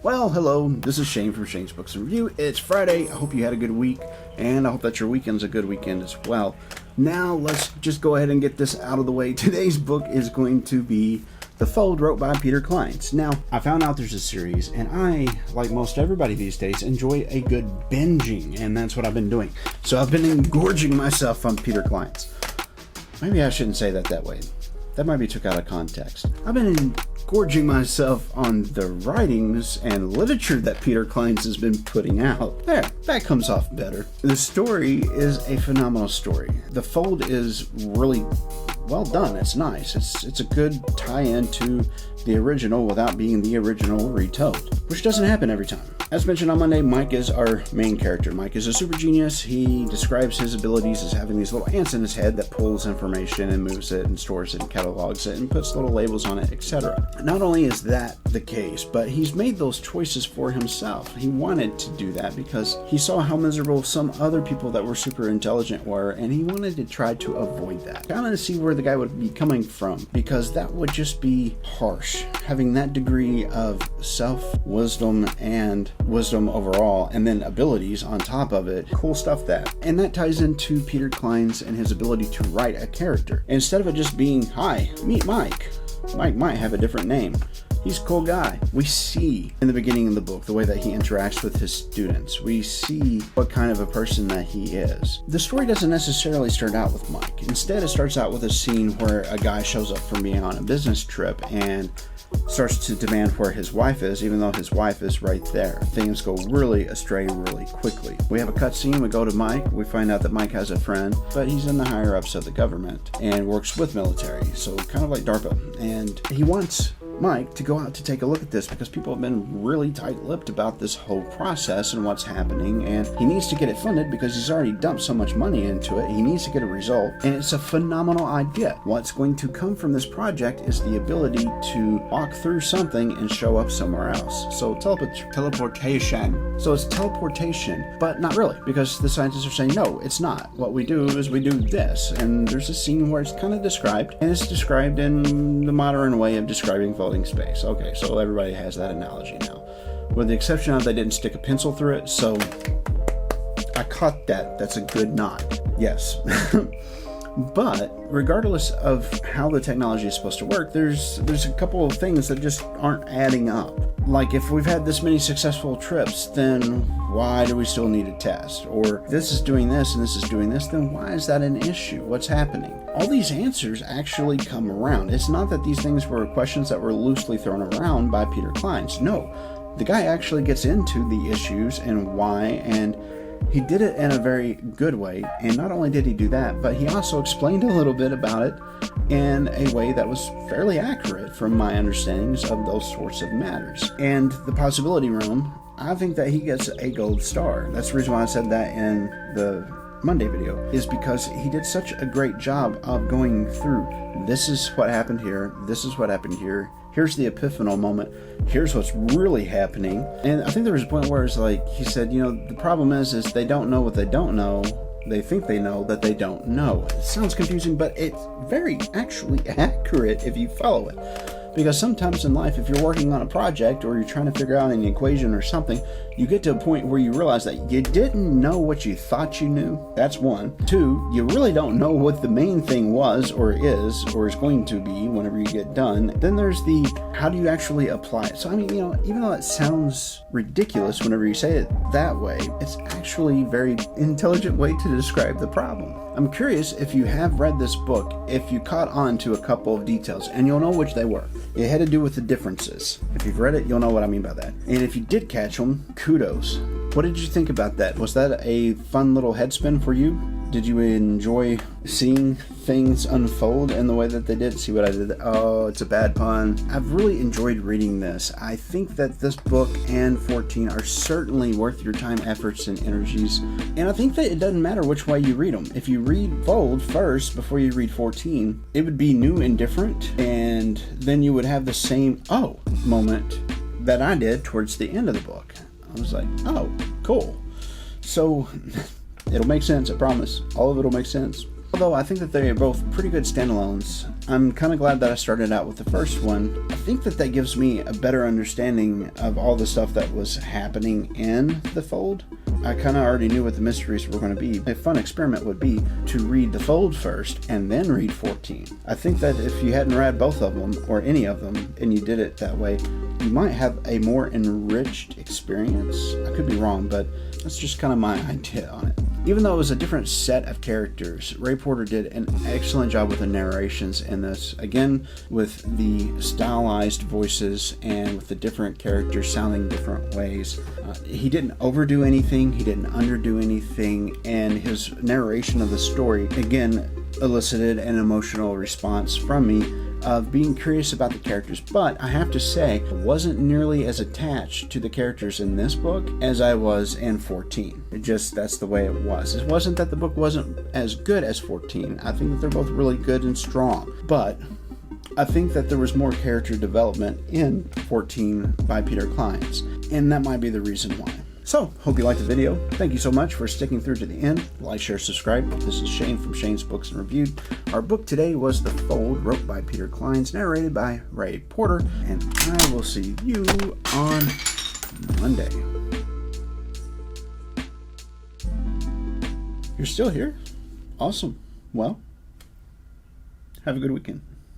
Well, hello, this is Shane from Shane's Books and Review. It's Friday. I hope you had a good week, and I hope that your weekend's a good weekend as well. Now, let's just go ahead and get this out of the way. Today's book is going to be The Fold, wrote by Peter Clines. Now, I found out there's a series, and I, like most everybody these days, enjoy a good binging, and that's what I've been doing. So I've been engorging myself on Peter Clines. Maybe I shouldn't say that way. That might be took out of context. I've been engorging myself on the writings and literature that Peter Clines has been putting out. There, that comes off better. The story is a phenomenal story. The Fold is really well done. It's nice. It's a good tie-in to the original without being the original retold, which doesn't happen every time. As mentioned on Monday, Mike is our main character. Mike is a super genius. He describes his abilities as having these little ants in his head that pulls information and moves it and stores it and catalogs it and puts little labels on it, etc. Not only is that the case, but he's made those choices for himself. He wanted to do that because he saw how miserable some other people that were super intelligent were, and he wanted to try to avoid that. Kind of to see where the guy would be coming from, because that would just be harsh. Having that degree of self-wisdom and wisdom overall, and then abilities on top of it. Cool stuff that. And that ties into Peter Clines and his ability to write a character. Instead of it just being, hi, meet Mike. Mike might have a different name. He's a cool guy. We see in the beginning of the book the way that he interacts with his students. We see what kind of a person that he is. The story doesn't necessarily start out with Mike. Instead, it starts out with a scene where a guy shows up from being on a business trip and starts to demand where his wife is, even though his wife is right there. Things go really astray really quickly. We have a cutscene. We go to Mike. We find out that Mike has a friend, but he's in the higher ups of the government and works with military, so kind of like DARPA. And he wants Mike to go out to take a look at this because people have been really tight-lipped about this whole process and what's happening, and he needs to get it funded because he's already dumped so much money into it. He needs to get a result, and it's a phenomenal idea. What's going to come from this project is the ability to walk through something and show up somewhere else. So teleportation. So it's teleportation, but not really, because the scientists are saying, no, it's not. What we do is we do this, and there's a scene where it's kind of described, and it's described in the modern way of describing space. Okay, so everybody has that analogy now. With the exception of they didn't stick a pencil through it, so I caught that. That's a good nod. Yes. But regardless of how the technology is supposed to work, there's a couple of things that just aren't adding up. Like, if we've had this many successful trips, then why do we still need a test? Or this is doing this and this is doing this, then why is that an issue? What's happening? All these answers actually come around. It's not that these things were questions that were loosely thrown around by Peter Clines. No, the guy actually gets into the issues and why, and he did it in a very good way. And not only did he do that, but he also explained a little bit about it in a way that was fairly accurate from my understandings of those sorts of matters. And the possibility realm, I think that he gets a gold star. That's the reason why I said that in the Monday video, is because he did such a great job of going through, this is what happened here, this is what happened here, here's the epiphanal moment, here's what's really happening. And I think there was a point where it's like, he said, you know, the problem is they don't know what they don't know. They think they know that they don't know. It sounds confusing, but it's very actually accurate if you follow it. Because sometimes in life, if you're working on a project or you're trying to figure out an equation or something, you get to a point where you realize that you didn't know what you thought you knew. That's one. Two, you really don't know what the main thing was or is going to be whenever you get done. Then there's the, how do you actually apply it? So, I mean, you know, even though it sounds ridiculous whenever you say it that way, it's actually a very intelligent way to describe the problem. I'm curious if you have read this book, if you caught on to a couple of details, and you'll know which they were. It had to do with the differences. If you've read it, you'll know what I mean by that. And if you did catch them, kudos. What did you think about that? Was that a fun little head spin for you? Did you enjoy seeing things unfold in the way that they did? See what I did? Oh, it's a bad pun. I've really enjoyed reading this. I think that this book and 14 are certainly worth your time, efforts, and energies. And I think that it doesn't matter which way you read them. If you read Fold first before you read 14, it would be new and different. And then you would have the same, oh, moment that I did towards the end of the book. I was like, oh, cool. So it'll make sense, I promise. All of it'll make sense. Although I think that they are both pretty good standalones, I'm kind of glad that I started out with the first one. I think that that gives me a better understanding of all the stuff that was happening in The Fold. I kind of already knew what the mysteries were going to be. A fun experiment would be to read The Fold first and then read 14. I think that if you hadn't read both of them, or any of them, and you did it that way, you might have a more enriched experience. I could be wrong, but that's just kind of my idea on it. Even though it was a different set of characters, Ray Porter did an excellent job with the narrations in this. Again, with the stylized voices and with the different characters sounding different ways. He didn't overdo anything, he didn't underdo anything, and his narration of the story, again, elicited an emotional response from me of being curious about the characters. But I have to say, I wasn't nearly as attached to the characters in this book as I was in 14. That's the way it was. It wasn't that the book wasn't as good as 14. I think that they're both really good and strong. But I think that there was more character development in 14 by Peter Clines, and that might be the reason why. So, hope you liked the video. Thank you so much for sticking through to the end. Like, share, subscribe. This is Shane from Shane's Books and Reviewed. Our book today was The Fold, wrote by Peter Clines, narrated by Ray Porter, and I will see you on Monday. You're still here? Awesome. Well, have a good weekend.